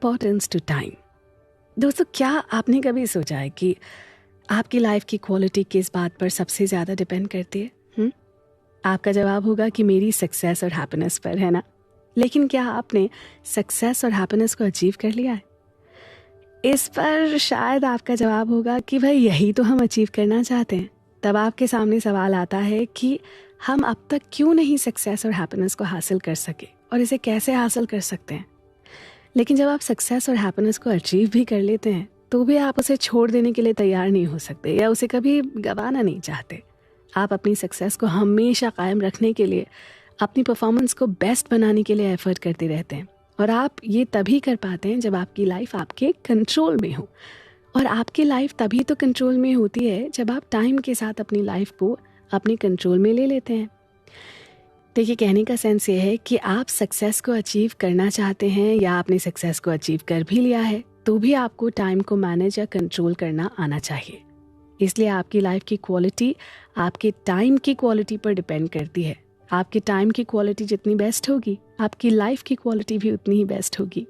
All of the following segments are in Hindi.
Importance to time. दोस्तों, क्या आपने कभी सोचा है कि आपकी लाइफ की क्वालिटी किस बात पर सबसे ज़्यादा डिपेंड करती है? आपका जवाब होगा कि मेरी सक्सेस और हैप्पीनेस पर, है ना? लेकिन क्या आपने सक्सेस और हैप्पीनेस को अचीव कर लिया है? इस पर शायद आपका जवाब होगा कि भाई यही तो हम अचीव करना चाहते हैं। तब आपके सामने सवाल आता है कि हम अब तक क्यों नहीं सक्सेस और हैप्पीनेस को हासिल कर सके और इसे कैसे हासिल कर सकते हैं। लेकिन जब आप सक्सेस और हैप्पीनेस को अचीव भी कर लेते हैं तो भी आप उसे छोड़ देने के लिए तैयार नहीं हो सकते या उसे कभी गंवाना नहीं चाहते। आप अपनी सक्सेस को हमेशा कायम रखने के लिए, अपनी परफॉर्मेंस को बेस्ट बनाने के लिए एफर्ट करते रहते हैं। और आप ये तभी कर पाते हैं जब आपकी लाइफ आपके कंट्रोल में हो। और आपकी लाइफ तभी तो कंट्रोल में होती है जब आप टाइम के साथ अपनी लाइफ को अपने कंट्रोल में ले लेते हैं। देखिए, कहने का सेंस ये है कि आप सक्सेस को अचीव करना चाहते हैं या आपने सक्सेस को अचीव कर भी लिया है तो भी आपको टाइम को मैनेज या कंट्रोल करना आना चाहिए। इसलिए आपकी लाइफ की क्वालिटी आपके टाइम की क्वालिटी पर डिपेंड करती है। आपके टाइम की क्वालिटी जितनी बेस्ट होगी, आपकी लाइफ की क्वालिटी भी उतनी ही बेस्ट होगी।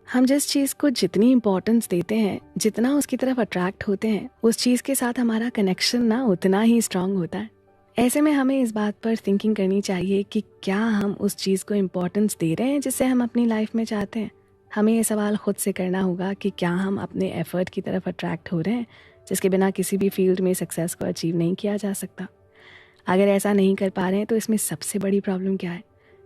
हम जिस चीज़ को जितनी इम्पोर्टेंस देते हैं, जितना उसकी तरफ अट्रैक्ट होते हैं, उस चीज़ के साथ हमारा कनेक्शन ना उतना ही स्ट्रांग होता है। ऐसे में हमें इस बात पर थिंकिंग करनी चाहिए कि क्या हम उस चीज़ को इम्पोर्टेंस दे रहे हैं जिसे हम अपनी लाइफ में चाहते हैं। हमें ये सवाल खुद से करना होगा कि क्या हम अपने एफर्ट की तरफ अट्रैक्ट हो रहे हैं, जिसके बिना किसी भी फील्ड में सक्सेस को अचीव नहीं किया जा सकता। अगर ऐसा नहीं कर पा रहे हैं तो इसमें सबसे बड़ी प्रॉब्लम क्या है?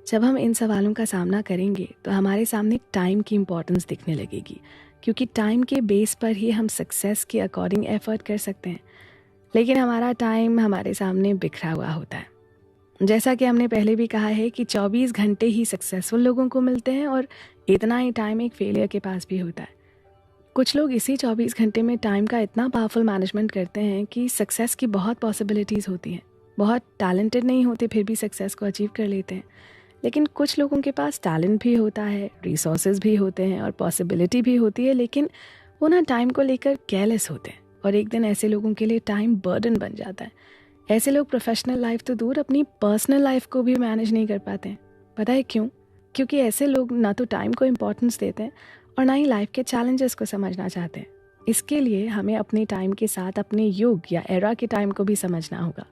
जब हम इन सवालों का सामना करेंगे तो हमारे सामने टाइम की इम्पोर्टेंस दिखने लगेगी, क्योंकि टाइम के बेस पर ही हम सक्सेस के अकॉर्डिंग एफर्ट कर सकते हैं। लेकिन हमारा टाइम हमारे सामने बिखरा हुआ होता है। जैसा कि हमने पहले भी कहा है कि 24 घंटे ही सक्सेसफुल लोगों को मिलते हैं और इतना ही टाइम एक फेलियर के पास भी होता है। कुछ लोग इसी 24 घंटे में टाइम का इतना पावरफुल मैनेजमेंट करते हैं कि सक्सेस की बहुत पॉसिबिलिटीज़ होती हैं। बहुत टैलेंटेड नहीं होते फिर भी सक्सेस को अचीव कर लेते हैं। लेकिन कुछ लोगों के पास टैलेंट भी होता है, रिसोर्सेज भी होते हैं और पॉसिबिलिटी भी होती है, लेकिन वो ना टाइम को लेकर केयरलेस होते हैं और एक दिन ऐसे लोगों के लिए टाइम बर्डन बन जाता है। ऐसे लोग प्रोफेशनल लाइफ तो दूर, अपनी पर्सनल लाइफ को भी मैनेज नहीं कर पाते हैं। पता है क्यों? क्योंकि ऐसे लोग ना तो टाइम को इम्पोर्टेंस देते हैं और ना ही लाइफ के चैलेंजेस को समझना चाहते हैं। इसके लिए हमें अपने टाइम के साथ अपने युग या एरा के टाइम को भी समझना होगा।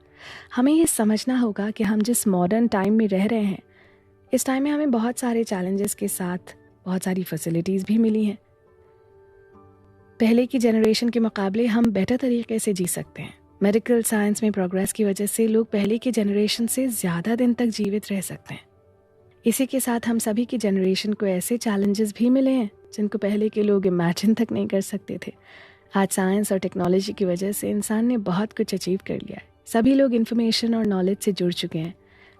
हमें ये समझना होगा कि हम जिस मॉडर्न टाइम में रह रहे हैं, इस टाइम में हमें बहुत सारे चैलेंजेस के साथ बहुत सारी फैसिलिटीज़ भी मिली हैं। पहले की जनरेशन के मुकाबले हम बेटर तरीके से जी सकते हैं। मेडिकल साइंस में प्रोग्रेस की वजह से लोग पहले की जनरेशन से ज़्यादा दिन तक जीवित रह सकते हैं। इसी के साथ हम सभी की जनरेशन को ऐसे चैलेंजेस भी मिले हैं जिनको पहले के लोग इमेजिन तक नहीं कर सकते थे। आज साइंस और टेक्नोलॉजी की वजह से इंसान ने बहुत कुछ अचीव कर लिया है। सभी लोग इन्फॉर्मेशन और नॉलेज से जुड़ चुके हैं,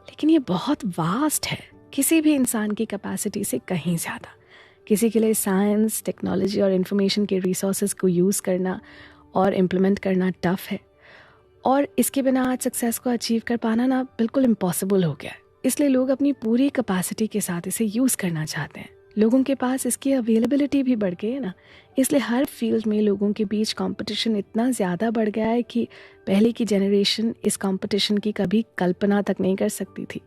लेकिन ये बहुत वास्ट है, किसी भी इंसान की कैपेसिटी से कहीं ज़्यादा। किसी के लिए साइंस, टेक्नोलॉजी और इन्फॉर्मेशन के रिसोर्सेज को यूज़ करना और इम्प्लीमेंट करना टफ है, और इसके बिना आज सक्सेस को अचीव कर पाना ना बिल्कुल इम्पॉसिबल हो गया है। इसलिए लोग अपनी पूरी कैपेसिटी के साथ इसे यूज़ करना चाहते हैं। लोगों के पास इसकी अवेलेबिलिटी भी बढ़ गई है ना, इसलिए हर फील्ड में लोगों के बीच कंपटीशन इतना ज़्यादा बढ़ गया है कि पहले की जनरेशन इस कंपटीशन की कभी कल्पना तक नहीं कर सकती थी।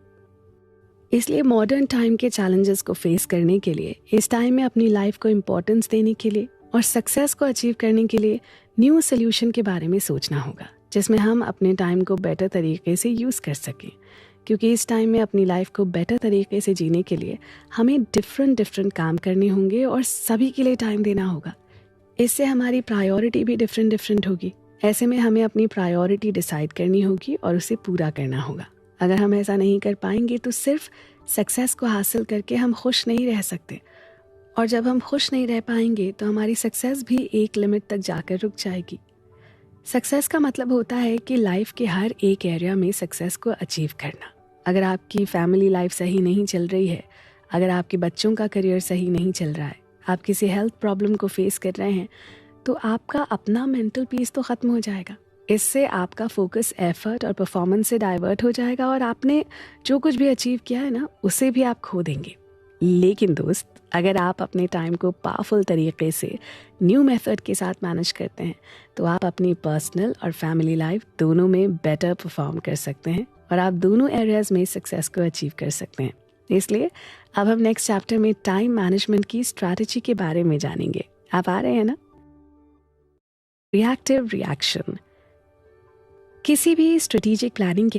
इसलिए मॉडर्न टाइम के चैलेंजेस को फेस करने के लिए, इस टाइम में अपनी लाइफ को इम्पोर्टेंस देने के लिए और सक्सेस को अचीव करने के लिए न्यू सोल्यूशन के बारे में सोचना होगा, जिसमें हम अपने टाइम को बेटर तरीके से यूज़ कर सकें। क्योंकि इस टाइम में अपनी लाइफ को बेटर तरीके से जीने के लिए हमें डिफरेंट काम करने होंगे और सभी के लिए टाइम देना होगा। इससे हमारी प्रायोरिटी भी डिफरेंट होगी। ऐसे में हमें अपनी प्रायोरिटी डिसाइड करनी होगी और उसे पूरा करना होगा। अगर हम ऐसा नहीं कर पाएंगे तो सिर्फ सक्सेस को हासिल करके हम खुश नहीं रह सकते, और जब हम खुश नहीं रह पाएंगे तो हमारी सक्सेस भी एक लिमिट तक जाकर रुक जाएगी। सक्सेस का मतलब होता है कि लाइफ के हर एक एरिया में सक्सेस को अचीव करना। अगर आपकी फैमिली लाइफ सही नहीं चल रही है, अगर आपके बच्चों का करियर सही नहीं चल रहा है, आप किसी हेल्थ प्रॉब्लम को फेस कर रहे हैं, तो आपका अपना मेंटल पीस तो ख़त्म हो जाएगा। इससे आपका फोकस एफर्ट और परफॉर्मेंस से डाइवर्ट हो जाएगा और आपने जो कुछ भी अचीव किया है ना, उसे भी आप खो देंगे। लेकिन दोस्त, अगर आप अपने टाइम को पावरफुल तरीके से न्यू मेथड के साथ मैनेज करते हैं तो आप अपनी पर्सनल और फैमिली लाइफ दोनों में बेटर परफॉर्म कर सकते हैं और आप दोनों एरियाज में सक्सेस को अचीव कर सकते हैं। इसलिए अब हम नेक्स्ट चैप्टर में टाइम मैनेजमेंट की स्ट्रैटेजी के बारे में जानेंगे। आप आ रहे हैं ना? Reactive reaction. किसी भी स्ट्रेटेजिक प्लानिंग के